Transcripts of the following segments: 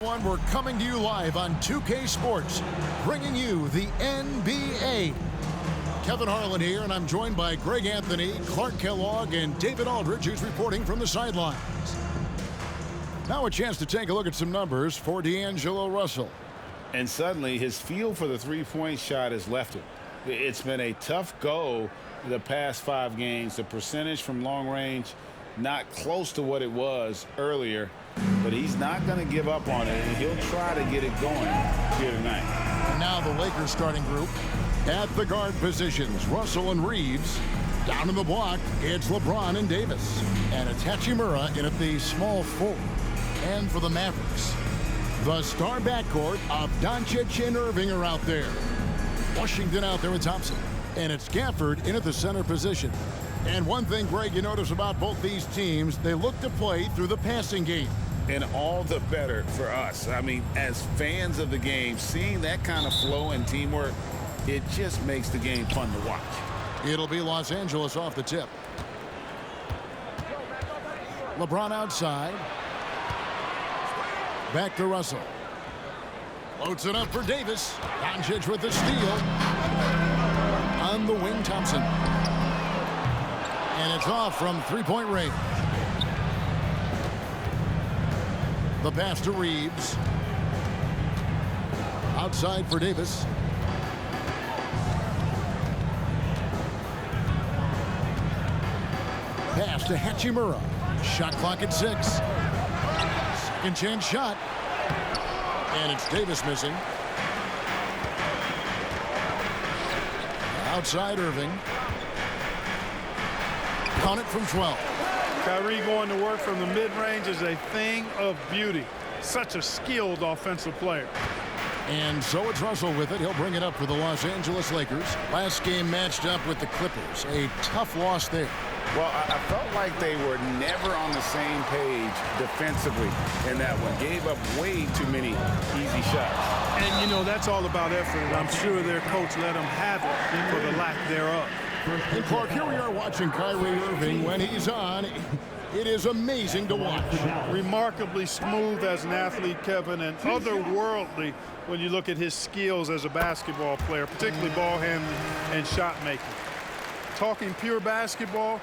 We're coming to you live on 2K Sports, bringing you the NBA. Kevin Harlan here, and I'm joined by Greg Anthony, Clark Kellogg, and David Aldridge, who's reporting from the sidelines. Now a chance to take a look at some numbers for D'Angelo Russell. And suddenly his feel for the three-point shot has left him. It's been a tough go the past 5 games. The percentage from long range not close to what it was earlier, but he's not going to give up on it, and he'll try to get it going here tonight. And now the Lakers starting group at the guard positions. Russell and Reeves. Down in the block, it's LeBron and Davis. And it's Hachimura in at the small forward. And for the Mavericks, the star backcourt of Doncic and Irving are out there. Washington out there with Thompson. And it's Gafford in at the center position. And one thing, Greg, you notice about both these teams, they look to play through the passing game. And all the better for us. I mean, as fans of the game, seeing that kind of flow and teamwork, it just makes the game fun to watch. It'll be Los Angeles off the tip. LeBron outside. Back to Russell. Loads it up for Davis. Doncic with the steal. On the wing, Thompson. And it's off from three-point range. The pass to Reeves. Outside for Davis. Pass to Hachimura. Shot clock at 6. Second chance shot. And it's Davis missing. Outside Irving. Count it from 12. Kyrie going to work from the mid-range is a thing of beauty. Such a skilled offensive player. And so it's Russell with it. He'll bring it up for the Los Angeles Lakers. Last game matched up with the Clippers. A tough loss there. Well, I felt like they were never on the same page defensively in that one. Gave up way too many easy shots. And, you know, that's all about effort. And I'm sure their coach let them have it for the lack thereof. And Clark, here we are watching Kyrie Irving. When he's on, it is amazing to watch. Remarkably smooth as an athlete, Kevin, and otherworldly when you look at his skills as a basketball player, particularly ball handling and shot making. Talking pure basketball,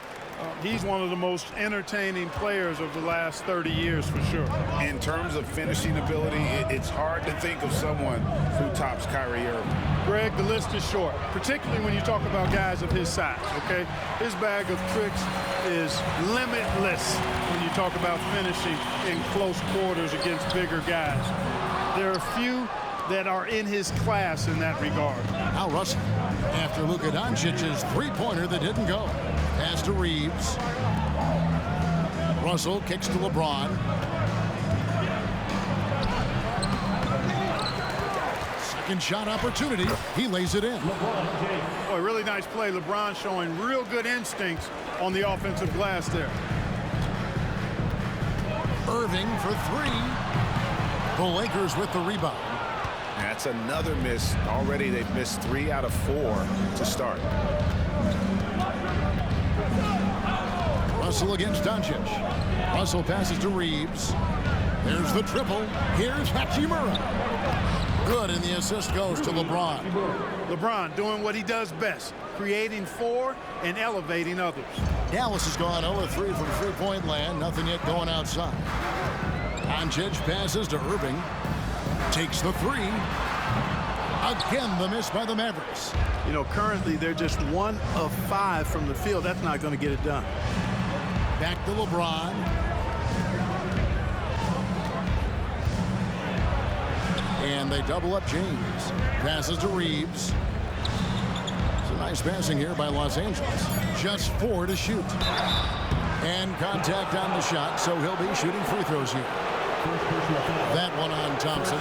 he's one of the most entertaining players of the last 30 years for sure. In terms of finishing ability, it's hard to think of someone who tops Kyrie Irving. Greg, the list is short, particularly when you talk about guys of his size, okay? His bag of tricks is limitless when you talk about finishing in close quarters against bigger guys. There are few that are in his class in that regard. Now Russell, after Luka Doncic's three-pointer that didn't go. Pass to Reeves. Russell kicks to LeBron. Second shot opportunity. He lays it in. Boy, really nice play. LeBron showing real good instincts on the offensive glass there. Irving for 3. The Lakers with the rebound. That's another miss. Already they've missed 3 out of 4 to start. Russell against Doncic. Russell passes to Reeves. There's the triple. Here's Hachimura. Good, and the assist goes to LeBron. LeBron doing what he does best, creating for and elevating others. Dallas has gone 0-3 from three-point land. Nothing yet going outside. Doncic passes to Irving. Takes the 3. Again, the miss by the Mavericks. You know, currently they're just 1 of 5 from the field. That's not going to get it done. Back to LeBron. And they double up James. Passes to Reeves. It's a nice passing here by Los Angeles. Just 4 to shoot. And contact on the shot, so he'll be shooting free throws here. That one on Thompson.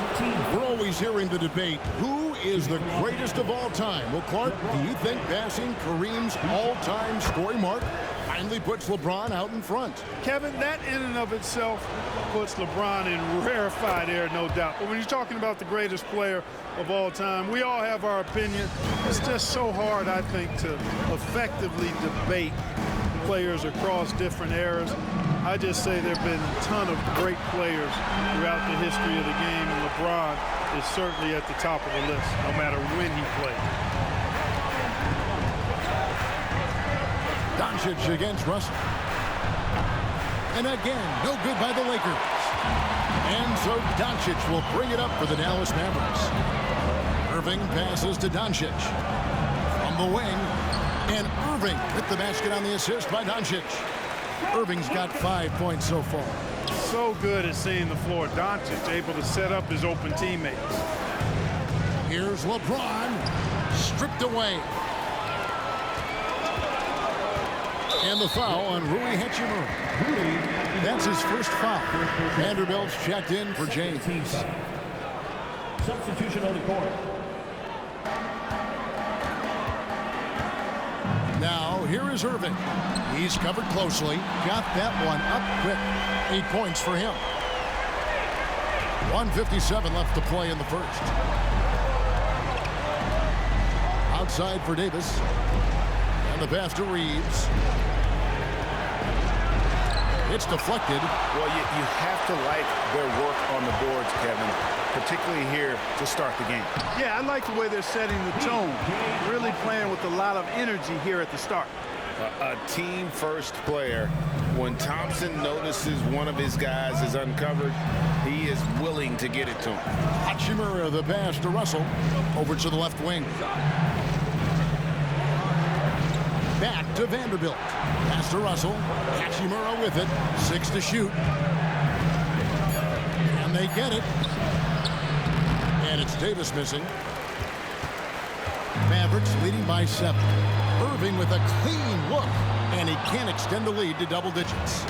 We're always hearing the debate, who is the greatest of all time? Well, Clark, do you think passing Kareem's all-time scoring mark finally puts LeBron out in front? Kevin, that in and of itself puts LeBron in rarefied air, no doubt. But when you're talking about the greatest player of all time, we all have our opinion. It's just so hard, I think, to effectively debate players across different eras. I just say there have been a ton of great players throughout the history of the game, and LeBron is certainly at the top of the list, no matter when he played. Doncic against Russell. And again, no good by the Lakers. And so Doncic will bring it up for the Dallas Mavericks. Irving passes to Doncic. From the wing. And Irving with the basket on the assist by Doncic. Irving's got 5 points so far. So good at seeing the floor. Doncic able to set up his open teammates. Here's LeBron. Stripped away. And the foul on Rui Hachimura. That's his first foul. Vanderbilt's checked in for James. Substitution on the court. Now, here is Irving. He's covered closely. Got that one up quick. 8 points for him. 1:57 left to play in the first. Outside for Davis. And the pass to Reeves. It's deflected. Well, you have to like their work on the boards, Kevin, particularly here to start the game. Yeah, I like the way they're setting the tone. Really playing with a lot of energy here at the start. A team-first player. When Thompson notices one of his guys is uncovered, he is willing to get it to him. Hachimura, the pass to Russell. Over to the left wing. Back to Vanderbilt. Pass to Russell. Hachimura with it. 6 to shoot. And they get it. And it's Davis missing. Mavericks leading by 7. Irving with a clean look. And he can't extend the lead to double digits.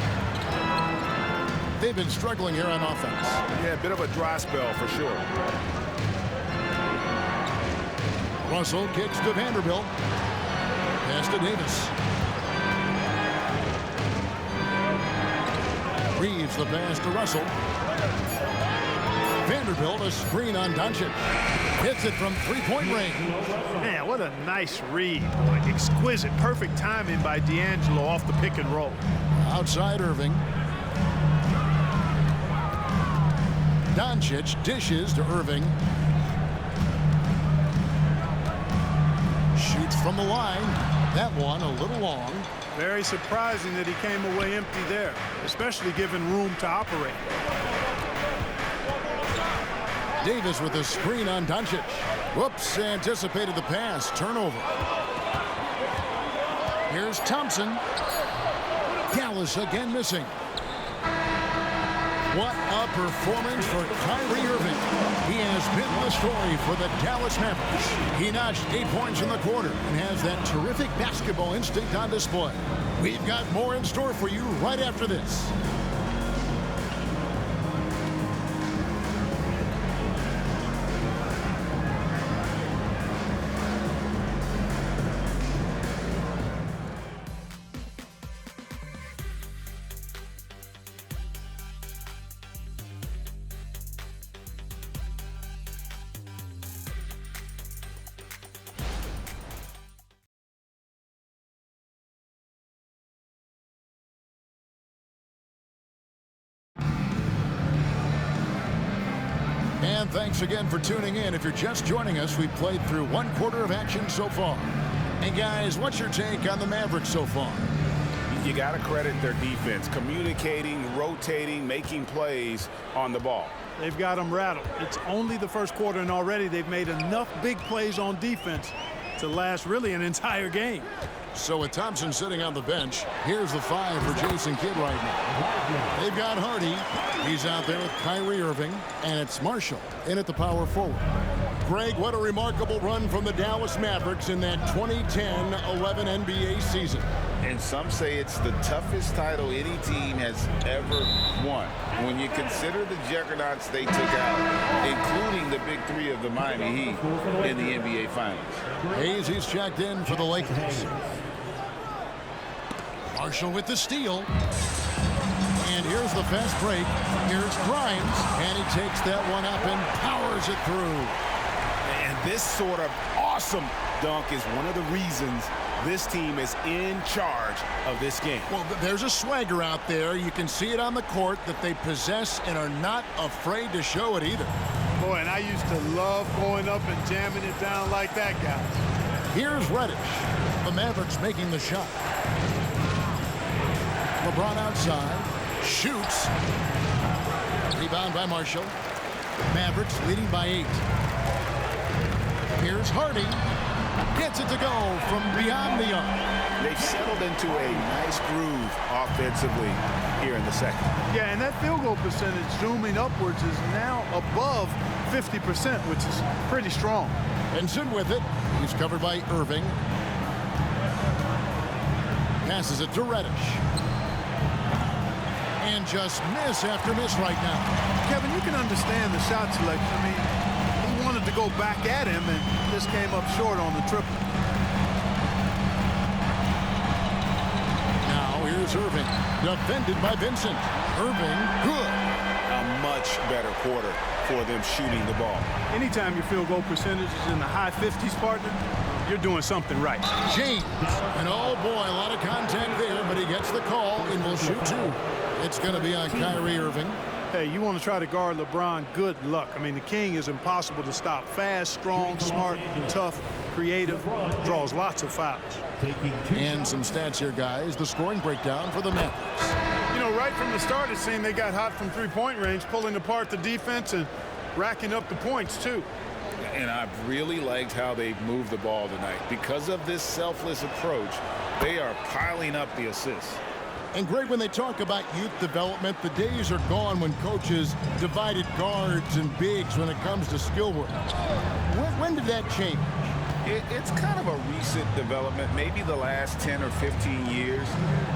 They've been struggling here on offense. Yeah, a bit of a dry spell for sure. Russell kicks to Vanderbilt. Pass to Davis. Reeves the pass to Russell. Vanderbilt a screen on Doncic. Hits it from three-point range. Man, what a nice read. Like exquisite, perfect timing by D'Angelo off the pick and roll. Outside Irving. Doncic dishes to Irving. Shoots from the line. That one a little long. Very surprising that he came away empty there, especially given room to operate. Davis with a screen on Doncic. Whoops, anticipated the pass. Turnover. Here's Thompson. Dallas again missing. What a performance for Kyrie Irving. He has been the story for the Dallas Mavericks. He notched 8 points in the quarter and has that terrific basketball instinct on display. We've got more in store for you right after this. And thanks again for tuning in. If you're just joining us, we've played through 1 quarter of action so far. And guys, what's your take on the Mavericks so far? You got to credit their defense, communicating, rotating, making plays on the ball. They've got them rattled. It's only the first quarter, and already they've made enough big plays on defense to last really an entire game. So with Thompson sitting on the bench, here's the 5 for Jason Kidd right now. They've got Hardy. He's out there with Kyrie Irving, and it's Marshall in at the power forward. Greg, what a remarkable run from the Dallas Mavericks in that 2010-11 NBA season. And some say it's the toughest title any team has ever won. When you consider the juggernauts they took out, including the big 3 of the Miami Heat in the NBA Finals. Hayes, he's checked in for the Lakers. Marshall with the steal. And here's the fast break. Here's Grimes, and he takes that one up and powers it through. And this sort of awesome dunk is one of the reasons This team is in charge of this game. Well, there's a swagger out there. You can see it on the court that they possess and are not afraid to show it either. Boy, and I used to love going up and jamming it down like that guy. Here's Reddish. The Mavericks making the shot. LeBron outside. Shoots. Rebound by Marshall. Mavericks leading by 8. Here's Hardy. Gets it to go from beyond the arc. They've settled into a nice groove offensively here in the second. Yeah, and that field goal percentage zooming upwards is now above 50%, which is pretty strong. Benson with it. He's covered by Irving. Passes it to Reddish. And just miss after miss right now. Kevin, you can understand the shot selection. I mean, he wanted to go back at him and just came up short on the triple. Now here's Irving. Defended by Vincent. Irving, good. A much better quarter for them shooting the ball. Anytime your field goal percentage is in the high 50s, partner, you're doing something right. James. And oh boy, a lot of contact there, but he gets the call and will shoot 2. It's going to be on Kyrie Irving. Hey, you want to try to guard LeBron, good luck. I mean, the king is impossible to stop. Fast, strong, smart, tough, creative, draws lots of fouls. And some stats here, guys. The scoring breakdown for the Mavericks. You know, right from the start, it seemed they got hot from three-point range, pulling apart the defense and racking up the points, too. And I've really liked how they've moved the ball tonight. Because of this selfless approach, they are piling up the assists. And Greg, when they talk about youth development, the days are gone when coaches divided guards and bigs when it comes to skill work. When did that change? It's kind of a recent development, maybe the last 10 or 15 years,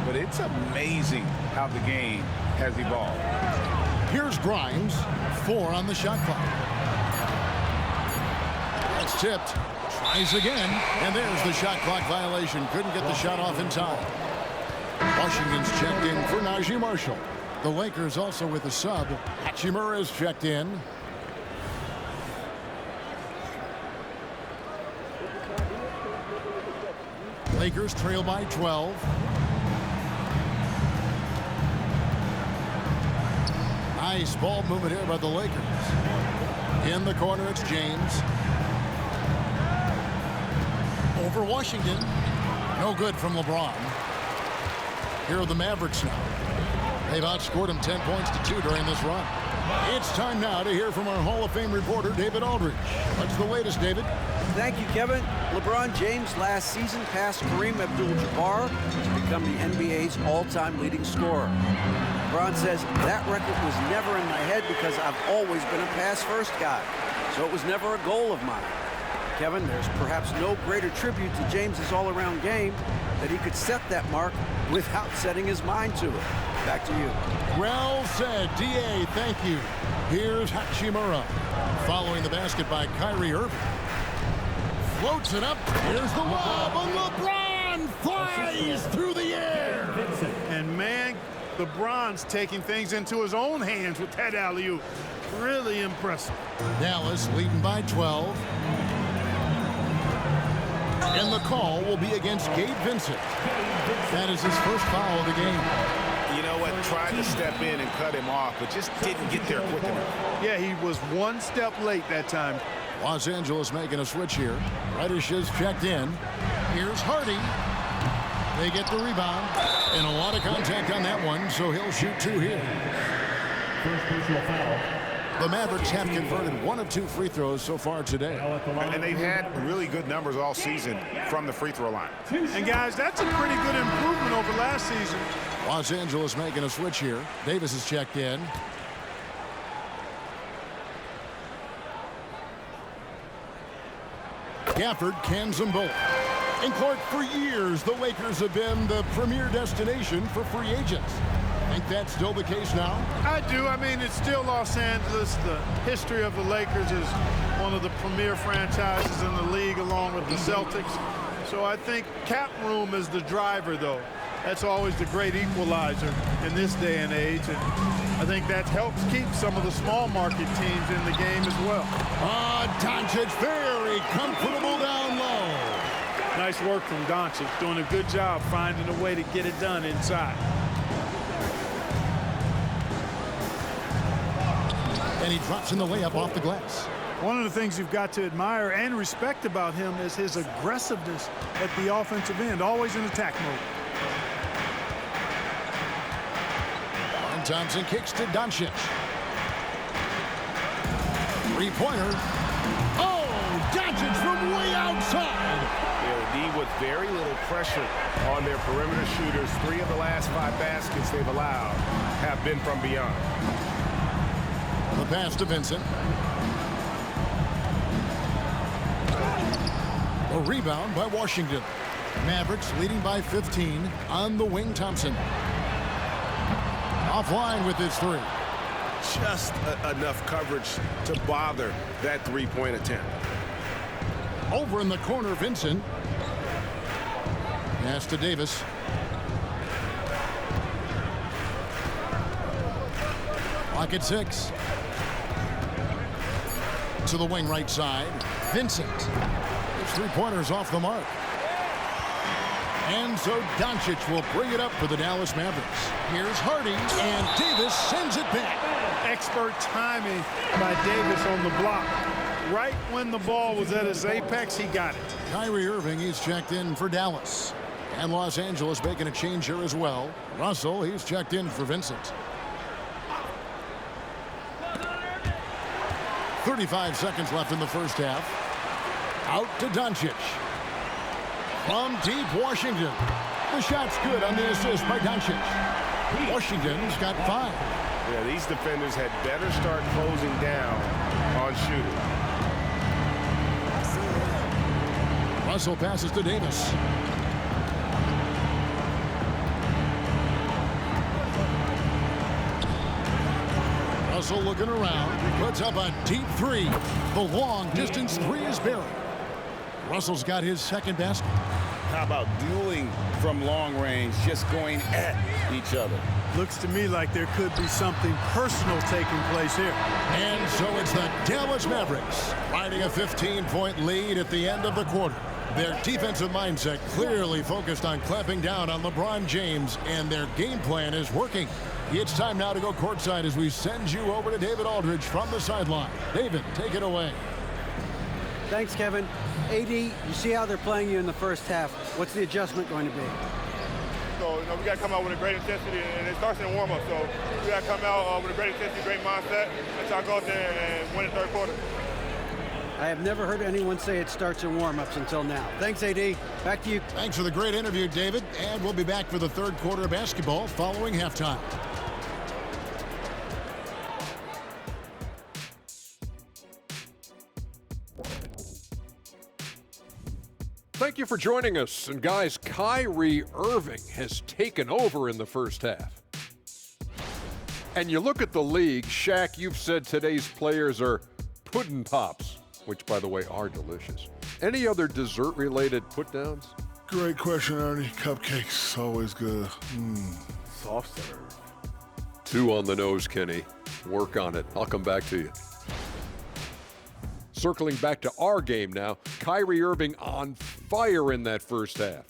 but it's amazing how the game has evolved. Here's Grimes, 4 on the shot clock. That's tipped. Tries again, and there's the shot clock violation. Couldn't get the shot off in time. Washington's checked in for Najee Marshall. The Lakers also with a sub. Hachimura's checked in. Lakers trail by 12. Nice ball movement here by the Lakers. In the corner, it's James. Over Washington. No good from LeBron. Here are the Mavericks now. They've outscored them 10 points to 2 during this run. It's time now to hear from our Hall of Fame reporter, David Aldridge. What's the latest, David? Thank you, Kevin. LeBron James last season passed Kareem Abdul-Jabbar to become the NBA's all-time leading scorer. LeBron says, that record was never in my head because I've always been a pass-first guy, so it was never a goal of mine. Kevin, there's perhaps no greater tribute to James's all-around game that he could set that mark without setting his mind to it. Back to you. Well said, D.A. Thank you. Here's Hachimura. Following the basket by Kyrie Irving. Floats it up. Here's the lob, and LeBron flies through the air. And, man, LeBron's taking things into his own hands with that alley-oop. Really impressive. Dallas leading by 12. And the call will be against Gabe Vincent. That is his first foul of the game. You know what? Tried to step in and cut him off, but just didn't get there quick enough. Yeah, he was one step late that time. Los Angeles making a switch here. Reddish is checked in. Here's Hardy. They get the rebound. And a lot of contact on that one, so he'll shoot 2 here. First personal foul. The Mavericks have converted 1 of 2 free throws so far today. And they've had really good numbers all season from the free throw line. And, guys, that's a pretty good improvement over last season. Los Angeles making a switch here. Davis is checked in. Gafford cans them both. And Clark, for years, the Lakers have been the premier destination for free agents. Think that's still the case now? I do. I mean, it's still Los Angeles. The history of the Lakers is one of the premier franchises in the league, along with the Celtics. So I think cap room is the driver, though. That's always the great equalizer in this day and age. And I think that helps keep some of the small market teams in the game as well. Doncic very comfortable down low. Nice work from Doncic, doing a good job finding a way to get it done inside. And he drops in the layup off the glass. One of the things you've got to admire and respect about him is his aggressiveness at the offensive end, always in attack mode. And Thompson kicks to Doncic. Three-pointer. Oh, Doncic from way outside. They'll need with very little pressure on their perimeter shooters. 3 of the last 5 baskets they've allowed have been from beyond. The pass to Vincent. A rebound by Washington. Mavericks leading by 15 on the wing. Thompson offline with his 3. Just enough coverage to bother that 3-point attempt. Over in the corner, Vincent. Pass to Davis. Clock at 6. To the wing right side. Vincent. His 3-pointers off the mark. And so Doncic will bring it up for the Dallas Mavericks. Here's Hardy, and Davis sends it back. Expert timing by Davis on the block. Right when the ball was at its apex, he got it. Kyrie Irving, he's checked in for Dallas. And Los Angeles making a change here as well. Russell, he's checked in for Vincent. 35 seconds left in the first half. Out to Doncic. From deep, Washington. The shot's good on the assist by Doncic. Washington's got 5. Yeah, these defenders had better start closing down on shooting. Russell passes to Davis. Russell looking around. Puts up a deep 3. The long distance 3 is buried. Russell's got his second basket. How about dueling from long range, just going at each other? Looks to me like there could be something personal taking place here. And so it's the Dallas Mavericks riding a 15-point lead at the end of the quarter. Their defensive mindset clearly focused on clamping down on LeBron James, and their game plan is working. It's time now to go courtside as we send you over to David Aldridge from the sideline. David, take it away. Thanks, Kevin. AD, you see how they're playing you in the first half. What's the adjustment going to be? So, we got to come out with a great intensity, and it starts in the warm-up. So, we got to come out with a great intensity, great mindset, and try to go out there and win the third quarter. I have never heard anyone say it starts in warm-ups until now. Thanks, AD. Back to you. Thanks for the great interview, David. And we'll be back for the third quarter of basketball following halftime. Thank you for joining us. And guys, Kyrie Irving has taken over in the first half. And you look at the league, Shaq, you've said today's players are pudding pops, which, by the way, are delicious. Any other dessert-related put-downs? Great question, Ernie. Cupcakes, always good. Soft serve. 2 on the nose, Kenny. Work on it. I'll come back to you. Circling back to our game now, Kyrie Irving on fire in that first half.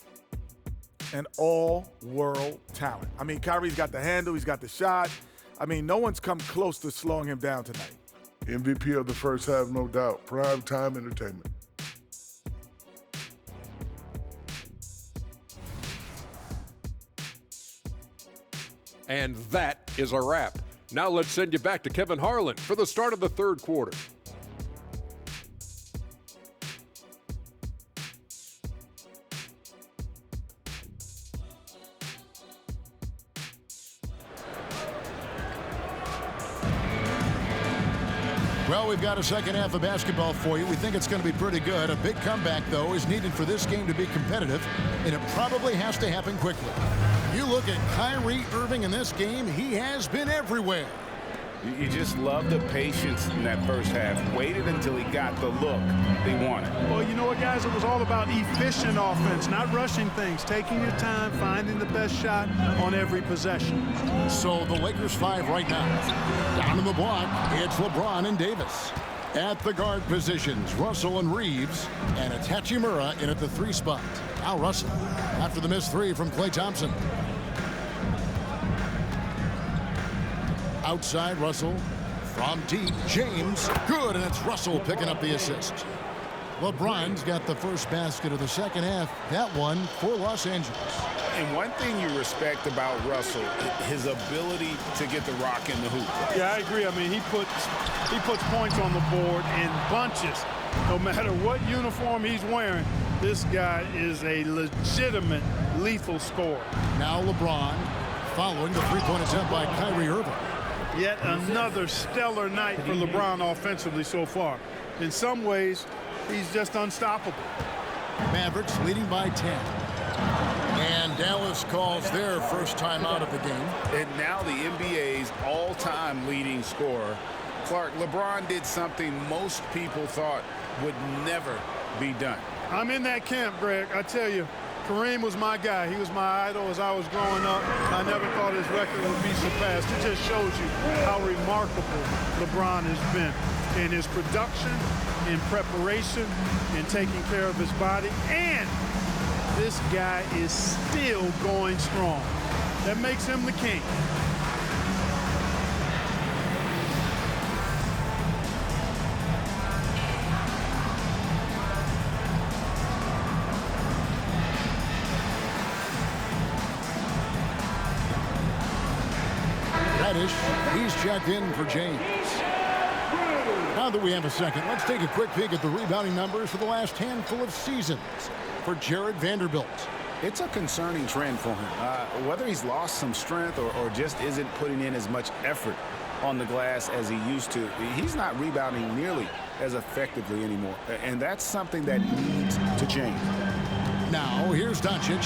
An all-world talent. I mean, Kyrie's got the handle, he's got the shot. I mean, no one's come close to slowing him down tonight. MVP of the first half, no doubt. Prime time entertainment. And that is a wrap. Now let's send you back to Kevin Harlan for the start of the third quarter. Well, we've got a second half of basketball for you. We think it's going to be pretty good. A big comeback, though, is needed for this game to be competitive, and it probably has to happen quickly. You look at Kyrie Irving in this game, he has been everywhere. You just love the patience in that first half. Waited until he got the look they wanted. Well, you know what, guys? It was all about efficient offense, not rushing things, taking your time, finding the best shot on every possession. So the Lakers 5 right now. Down in the block, it's LeBron and Davis. At the guard positions, Russell and Reeves, and it's Hachimura in at the 3 spot. Now Russell, after the missed 3 from Klay Thompson. Outside Russell, from deep, James, good, and it's Russell picking up the assist. LeBron's got the first basket of the second half. That one for Los Angeles. And one thing you respect about Russell, his ability to get the rock in the hoop. Yeah, I agree. I mean, he puts points on the board in bunches. No matter what uniform he's wearing, this guy is a legitimate lethal scorer. Now LeBron following the three-point attempt by Kyrie Irving. Yet another stellar night for LeBron offensively so far. In some ways, he's just unstoppable. Mavericks leading by 10. And Dallas calls their first time out of the game. And now the NBA's all-time leading scorer. Clark, LeBron did something most people thought would never be done. I'm in that camp, Greg. I tell you, Kareem was my guy. He was my idol as I was growing up. I never thought his record would be surpassed. It just shows you how remarkable LeBron has been in his production, in preparation, in taking care of his body, and this guy is still going strong. That makes him the king. Reddish, he's checked in for James. Now that we have a second, let's take a quick peek at the rebounding numbers for the last handful of seasons for Jared Vanderbilt. It's a concerning trend for him. Whether he's lost some strength or just isn't putting in as much effort on the glass as he used to, he's not rebounding nearly as effectively anymore. And that's something that needs to change. Now, here's Doncic.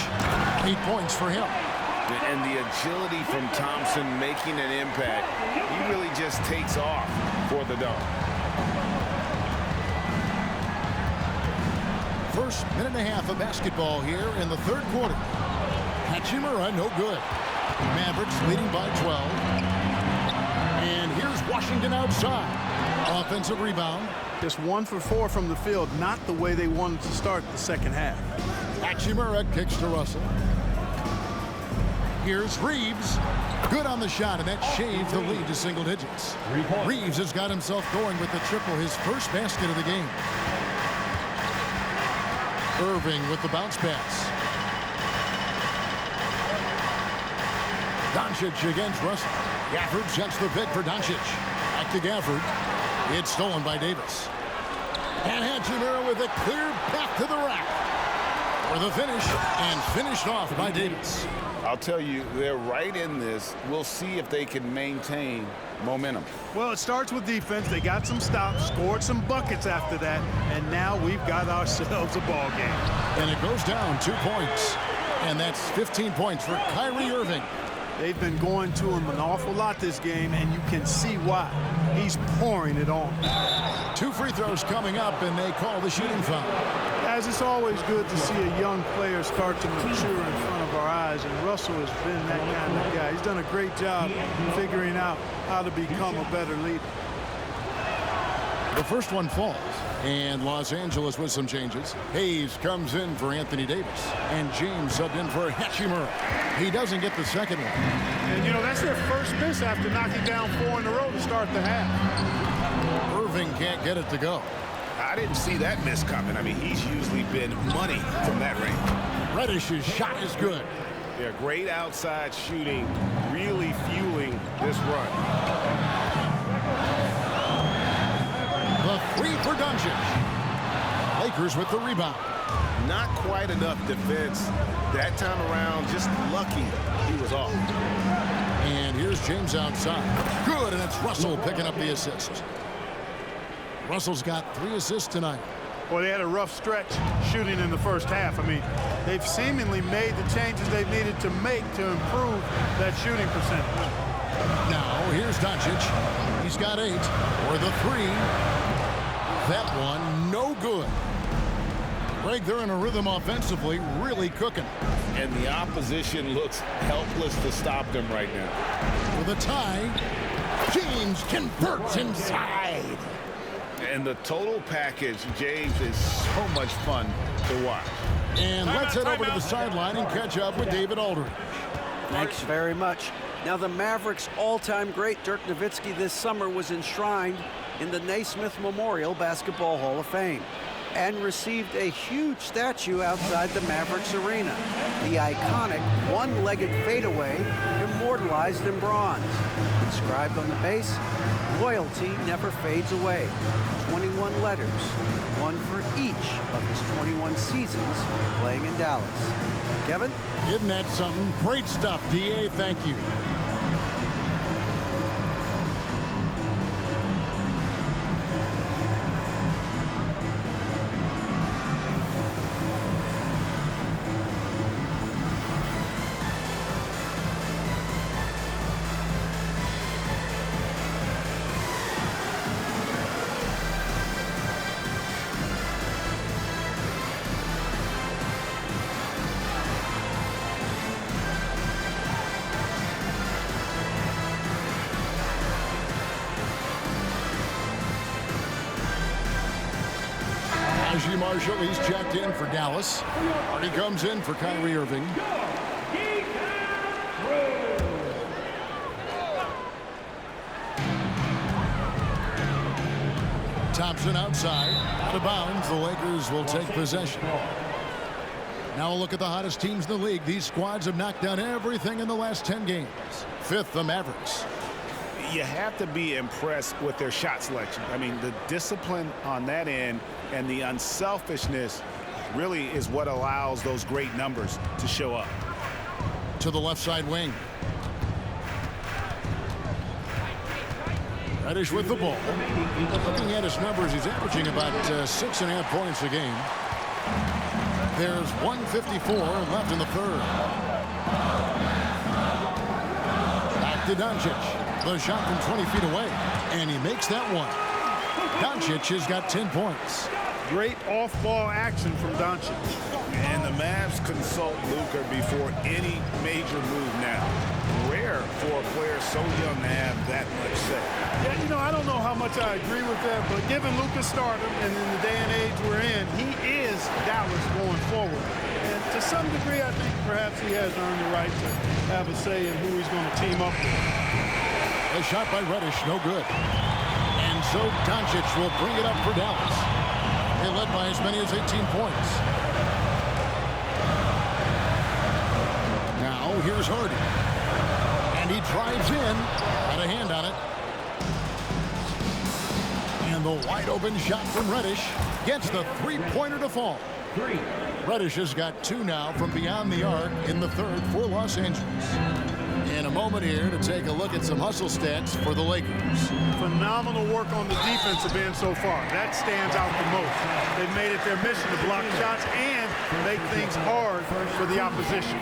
8 points for him. And the agility from Thompson making an impact, he really just takes off for the dog. First minute and a half of basketball here in the third quarter. Hachimura, no good. Mavericks leading by 12. And here's Washington outside. Offensive rebound. Just 1 for 4 from the field, not the way they wanted to start the second half. Hachimura kicks to Russell. Here's Reeves. Good on the shot, and that shaves the lead to single digits. Reeves has got himself going with the triple, his first basket of the game. Irving with the bounce pass. Doncic against Russell. Gafford sets the pick for Doncic. Back to Gafford. It's stolen by Davis. And Hachimura with a clear path to the rack for the finish, and finished off by Davis. I'll tell you, they're right in this. We'll see if they can maintain momentum. Well, it starts with defense. They got some stops, scored some buckets after that, and now we've got ourselves a ball game. And it goes down 2 points. And that's 15 points for Kyrie Irving. They've been going to him an awful lot this game, and you can see why. He's pouring it on. 2 free throws coming up, and they call the shooting foul. As it's always good to see a young player start to mature in front of our eyes, and Russell has been that kind of guy. He's done a great job figuring out how to become a better leader. The first one falls, and Los Angeles with some changes. Hayes comes in for Anthony Davis, and James subbed in for Hachimura. He doesn't get the second one. And, you know, that's their first miss after knocking down 4 in a row to start the half. Irving can't get it to go. I didn't see that miss coming. I mean, he's usually been money from that range. Reddish's shot is good. Yeah, great outside shooting, really fueling this run. The 3 for Doncic. Lakers with the rebound. Not quite enough defense that time around. Just lucky he was off. And here's James outside. Good, and it's Russell picking up the assist. Russell's got 3 assists tonight. Well, they had a rough stretch shooting in the first half. I mean, they've seemingly made the changes they've needed to make to improve that shooting percentage. Now, here's Doncic. He's got 8 for the 3. That one, no good. Greg, they're in a rhythm offensively, really cooking. And the opposition looks helpless to stop them right now. With a tie, James converts inside. And the total package, James, is so much fun to watch. And let's head over to the sideline and catch up with David Aldridge. Thanks very much. Now, the Mavericks' all-time great Dirk Nowitzki this summer was enshrined in the Naismith Memorial Basketball Hall of Fame and received a huge statue outside the Mavericks arena. The iconic one-legged fadeaway immortalized in bronze. Inscribed on the base, loyalty never fades away. 21 letters, one for each of his 21 seasons playing in Dallas. Kevin? Isn't that something? Great stuff, D.A. Thank you. Marshall, he's checked in for Dallas. He comes in for Kyrie Irving. Thompson outside, out of bounds. The Lakers will take possession. Now a look at the hottest teams in the league. These squads have knocked down everything in the last 10 games. Fifth, the Mavericks. You have to be impressed with their shot selection. I mean, the discipline on that end and the unselfishness really is what allows those great numbers to show up. To the left side wing. Reddish with the ball. Looking at his numbers, he's averaging about 6.5 points a game. There's 1:54 left in the third. Back to Doncic. The shot from 20 feet away, and he makes that one. Doncic has got 10 points. Great off-ball action from Doncic. And the Mavs consult Luka before any major move now. Rare for a player so young to have that much say. Yeah, you know, I don't know how much I agree with that, but given Luka's stardom and in the day and age we're in, he is Dallas going forward. And to some degree, I think perhaps he has earned the right to have a say in who he's going to team up with. A shot by Reddish, no good. And so Doncic will bring it up for Dallas. They led by as many as 18 points. Now here's Harden. And he drives in. Got a hand on it. And the wide open shot from Reddish gets the three-pointer to fall. Reddish has got 2 now from beyond the arc in the third for Los Angeles. In a moment here to take a look at some hustle stats for the Lakers. Phenomenal work on the defensive end so far. That stands out the most. They've made it their mission to block shots and make things hard for the opposition.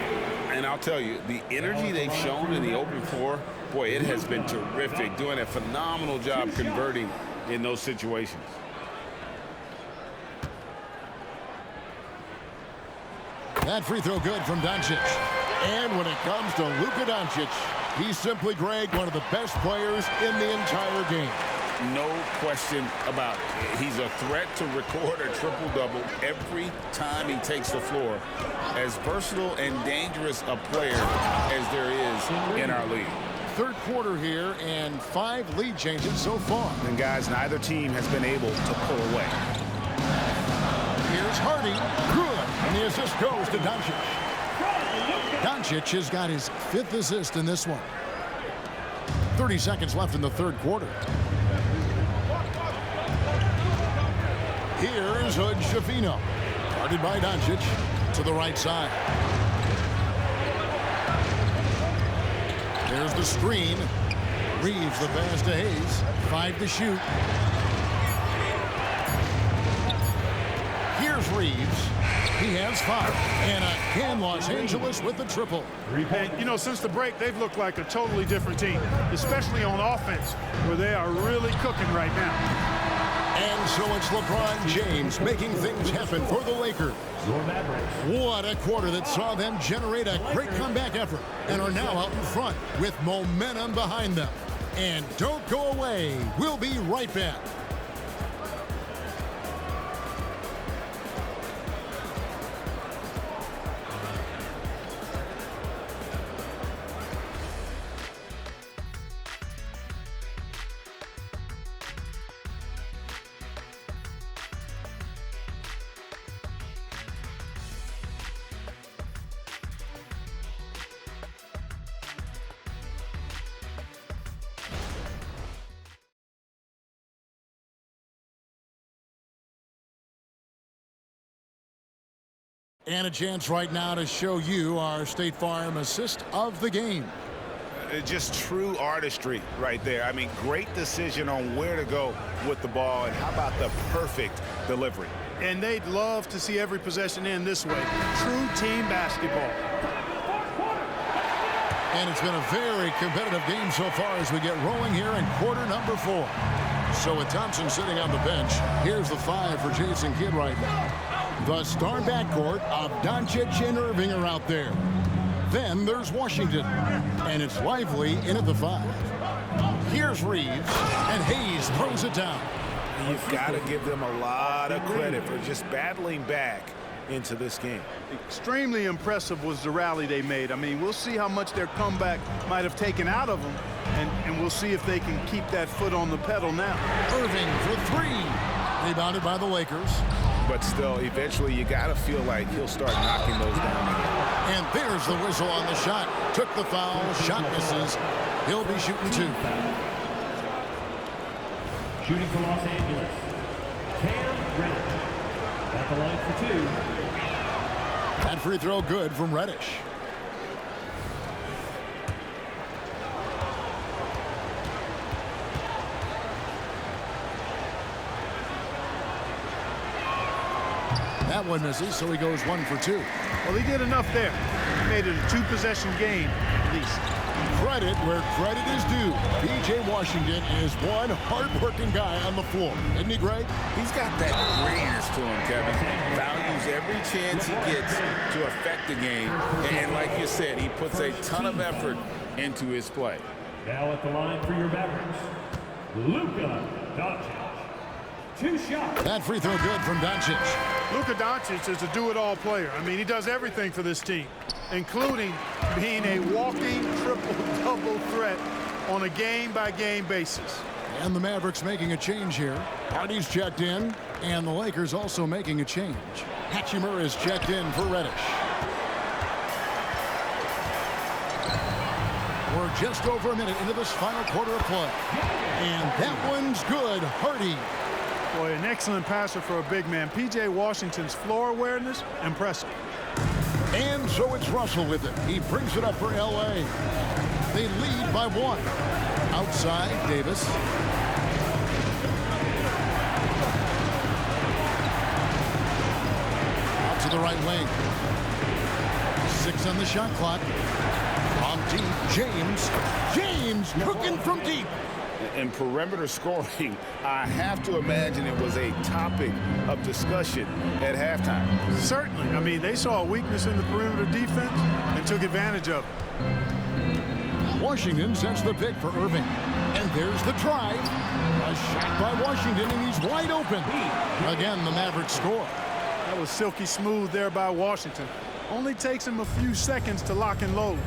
And I'll tell you, the energy they've shown in the open floor, boy, it has been terrific. Doing a phenomenal job converting in those situations. That free throw good from Doncic. And when it comes to Luka Doncic, he's simply, Greg, one of the best players in the entire game. No question about it. He's a threat to record a triple-double every time he takes the floor. As versatile and dangerous a player as there is in our league. Third quarter here and 5 lead changes so far. And guys, neither team has been able to pull away. Here's Hardy. Good. And the assist goes to Doncic. Doncic has got his 5th assist in this one. 30 seconds left in the third quarter. Here is Hood Schifino. Guarded by Doncic to the right side. There's the screen. Reeves the pass to Hayes. 5 to shoot. Here's Reeves. He has 5. And again, Los Angeles with the triple. And, you know, since the break, they've looked like a totally different team, especially on offense, where they are really cooking right now. And so it's LeBron James making things happen for the Lakers. What a quarter that saw them generate a great comeback effort and are now out in front with momentum behind them. And don't go away. We'll be right back. And a chance right now to show you our State Farm assist of the game. Just true artistry right there. I mean, great decision on where to go with the ball, and how about the perfect delivery. And they'd love to see every possession end this way. True team basketball. And it's been a very competitive game so far as we get rolling here in quarter number 4. So with Thompson sitting on the bench, here's the 5 for Jason Kidd right now. The star backcourt of Doncic and Irving are out there. Then there's Washington, and it's Lively in at the 5. Here's Reeves, and Hayes throws it down. You've got to give them a lot of credit for just battling back into this game. Extremely impressive was the rally they made. I mean, we'll see how much their comeback might have taken out of them, and we'll see if they can keep that foot on the pedal now. Irving for 3. Rebounded by the Lakers. But still, eventually you got to feel like he'll start knocking those down again. And there's the whistle on the shot. Took the foul. Shot misses. He'll be shooting 2. Shooting for Los Angeles, Cam Reddish. At the line for 2. That free throw good from Reddish. That one misses, so he goes 1 for 2. Well, he did enough there. He made it a 2-possession game, at least. Credit where credit is due. P.J. Washington is one hard-working guy on the floor. Isn't he great? He's got that greatness to him, Kevin. Values every chance he gets to affect the game. And like you said, he puts a ton of effort into his play. Now at the line for your Mavericks, Luka Doncic. 2 shots. That free throw good from Doncic. Luka Doncic is a do-it-all player. I mean, he does everything for this team, including being a walking triple-double threat on a game-by-game basis. And the Mavericks making a change here. Hardy's checked in, and the Lakers also making a change. Hachimura is checked in for Reddish. We're just over a minute into this final quarter of play. And that one's good. Hardy. Boy, an excellent passer for a big man. P.J. Washington's floor awareness, impressive. And so it's Russell with it. He brings it up for L.A. They lead by 1. Outside, Davis. Out to the right wing. 6 on the shot clock. From deep, James cooking from deep. In perimeter scoring, I have to imagine it was a topic of discussion at halftime. Certainly. I mean, they saw a weakness in the perimeter defense and took advantage of it. Washington sets the pick for Irving. And there's the drive. A shot by Washington, and he's wide open. Again, the Mavericks score. That was silky smooth there by Washington. Only takes him a few seconds to lock and load.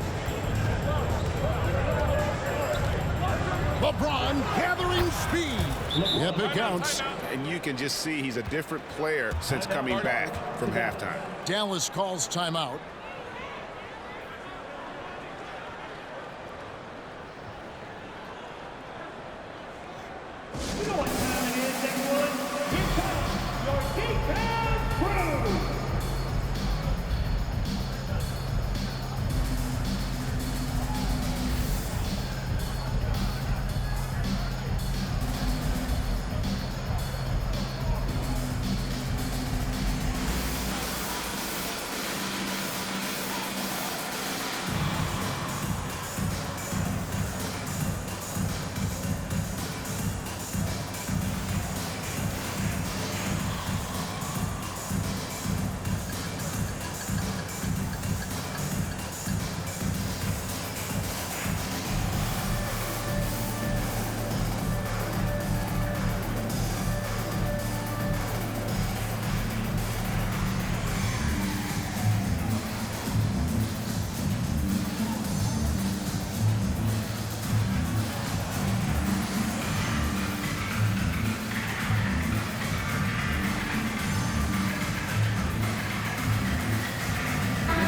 LeBron gathering speed. Yep, it counts. And you can just see he's a different player since coming back from halftime. Dallas calls timeout. You know what time it is, everyone? Here comes your defense crew.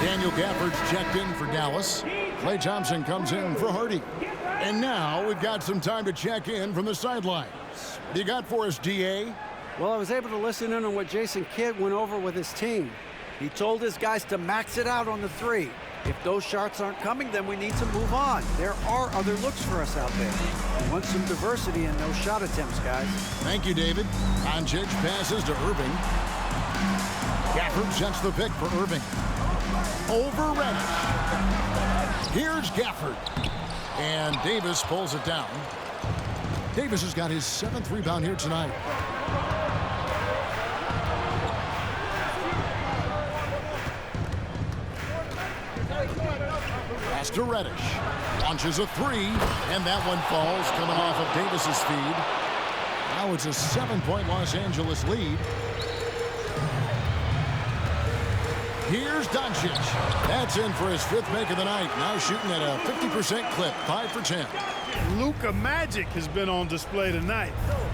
Daniel Gafford's checked in for Dallas. Klay Thompson comes in for Hardy. And now we've got some time to check in from the sidelines. What do you got for us, D.A.? Well, I was able to listen in on what Jason Kidd went over with his team. He told his guys to max it out on the three. If those shots aren't coming, then we need to move on. There are other looks for us out there. We want some diversity in those shot attempts, guys. Thank you, David. Doncic passes to Irving. Gafford sets the pick for Irving. Over Reddish. Here's Gafford. And Davis pulls it down. Davis has got his 7th rebound here tonight. Pass to Reddish. Launches a three, and that one falls, coming off of Davis's feed. Now it's a 7-point Los Angeles lead. Here's Doncic. That's in for his 5th make of the night. Now shooting at a 50% clip, 5 for 10. Luka Magic has been on display tonight.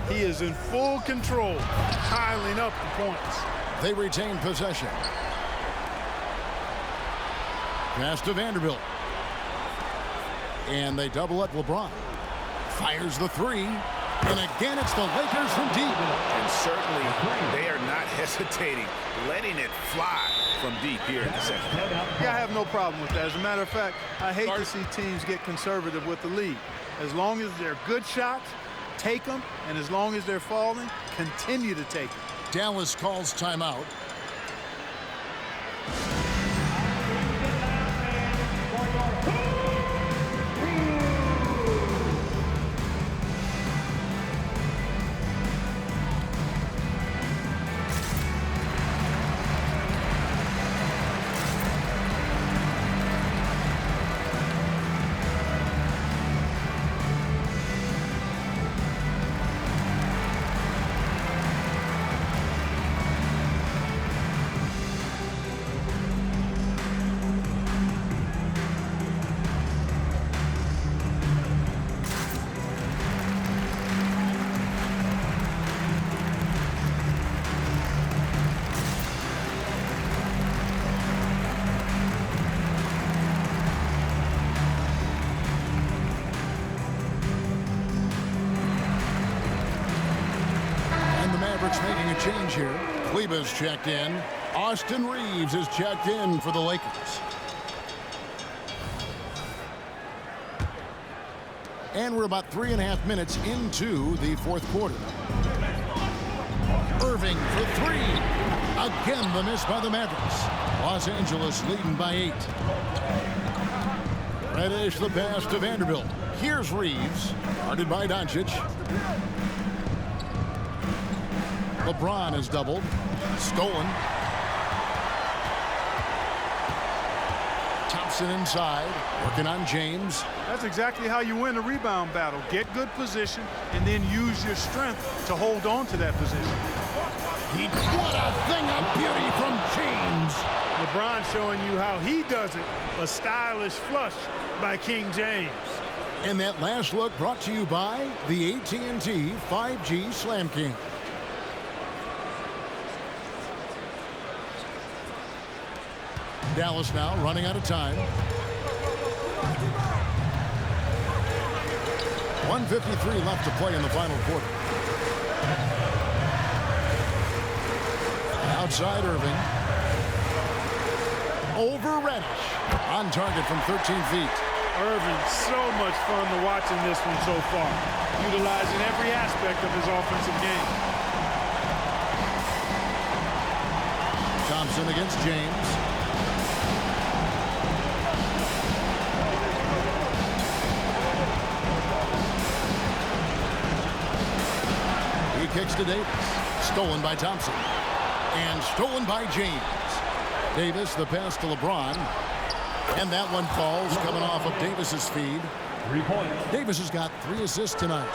He is in full control, piling up the points. They retain possession. Pass to Vanderbilt. And they double up LeBron. Fires the three. And again, it's the Lakers from deep. And certainly, they are not hesitating, letting it fly from deep here in the second. Yeah, I have no problem with that. As a matter of fact, I hate to see teams get conservative with the lead. As long as they're good shots, take them. And as long as they're falling, continue to take them. Dallas calls timeout. Making a change here. Kleba's checked in. Austin Reeves is checked in for the Lakers. And we're about 3.5 minutes into the 4th quarter. Irving for three. Again, the miss by the Mavericks. Los Angeles leading by 8. Reddish the pass to Vanderbilt. Here's Reeves. Guarded by Doncic. LeBron is doubled. Stolen. Thompson inside. Working on James. That's exactly how you win a rebound battle. Get good position and then use your strength to hold on to that position. What a thing of beauty from James. LeBron showing you how he does it. A stylish flush by King James. And that last look brought to you by the AT&T 5G Slam King. Dallas now running out of time. 1:53 left to play in the final quarter. Outside Irving. Over Reddish. On target from 13 feet. Irving, so much fun to watch in this one so far. Utilizing every aspect of his offensive game. Thompson against James. Kicks to Davis. Stolen by Thompson. And stolen by James. Davis, the pass to LeBron. And that one falls, coming off of Davis's feed. 3 points. Davis has got 3 assists tonight.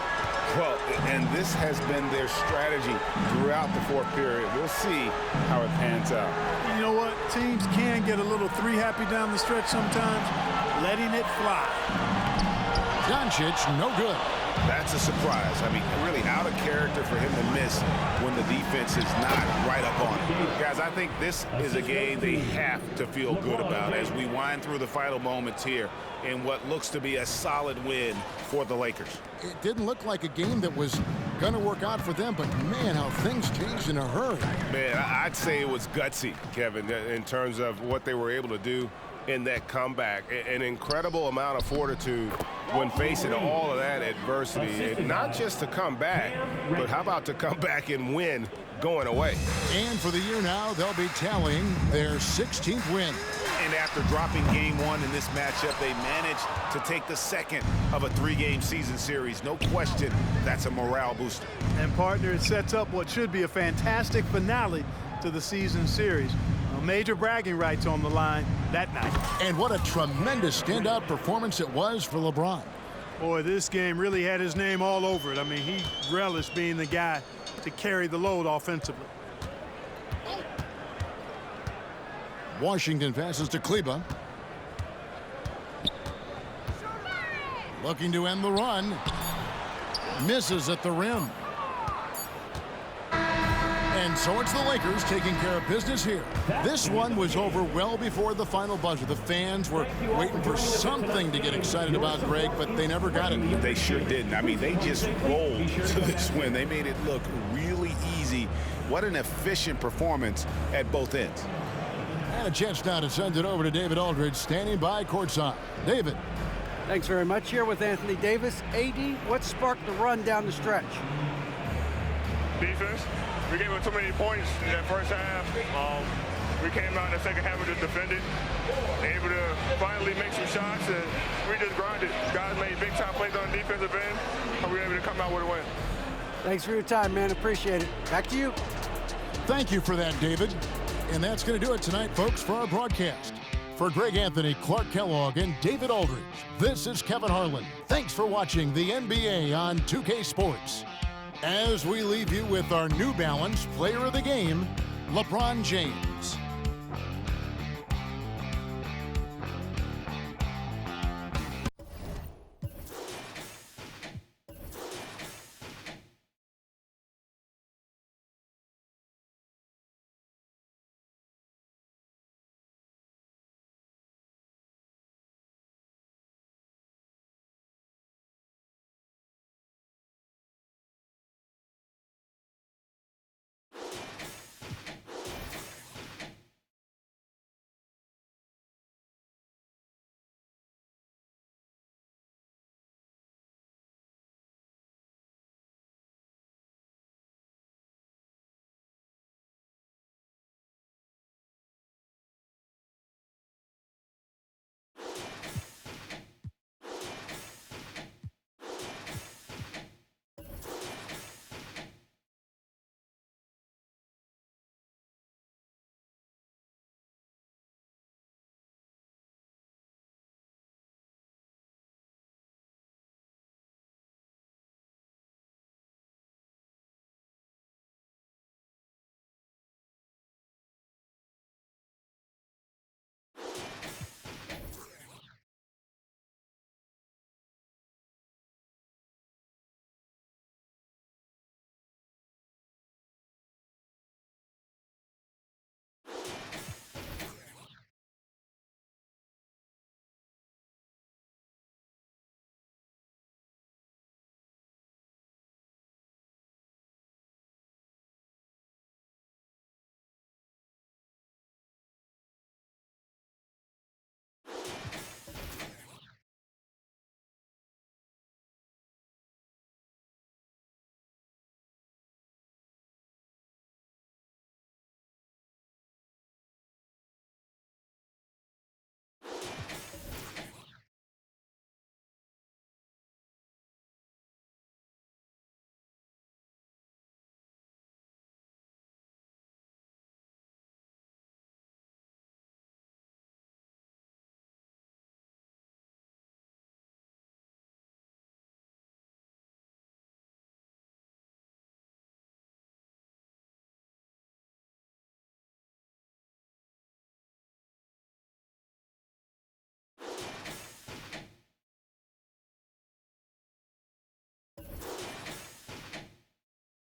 Well, and this has been their strategy throughout the 4th period. We'll see how it pans out. You know what? Teams can get a little 3 happy down the stretch sometimes. Letting it fly. Doncic, no good. That's a surprise. I mean, really out of character for him to miss when the defense is not right up on him. Guys, I think this is a game they have to feel good about as we wind through the final moments here in what looks to be a solid win for the Lakers. It didn't look like a game that was going to work out for them, but man, how things changed in a hurry. Man, I'd say it was gutsy, Kevin, in terms of what they were able to do in that comeback. An incredible amount of fortitude when facing all of that adversity. And not just to come back, but how about to come back and win going away. And for the year now, they'll be tallying their 16th win. And after dropping game one in this matchup, they managed to take the second of a 3-game season series. No question, that's a morale booster. And partner, it sets up what should be a fantastic finale to the season series. Major bragging rights on the line that night. And what a tremendous standout performance it was for LeBron. Boy, this game really had his name all over it. I mean, he relished being the guy to carry the load offensively. Washington passes to Kleba. Looking to end the run. Misses at the rim. And so it's the Lakers taking care of business here. This one was over well before the final buzzer. The fans were waiting for something to get excited about, Greg, but they never got it. They sure didn't. I mean, they just rolled to this win. They made it look really easy. What an efficient performance at both ends. And a chance now to send it over to David Aldridge, standing by courtside. David. Thanks very much. Here with Anthony Davis. AD, what sparked the run down the stretch? Defense. We gave up too many points in that first half. We came out in the second half and just defended, able to finally make some shots, and we just grinded. Guys made big time plays on the defensive end, and we were able to come out with a win. Thanks for your time, man. Appreciate it. Back to you. Thank you for that, David. And that's going to do it tonight, folks, for our broadcast. For Greg Anthony, Clark Kellogg, and David Aldridge, this is Kevin Harlan. Thanks for watching the NBA on 2K Sports. As we leave you with our New Balance Player of the Game, LeBron James.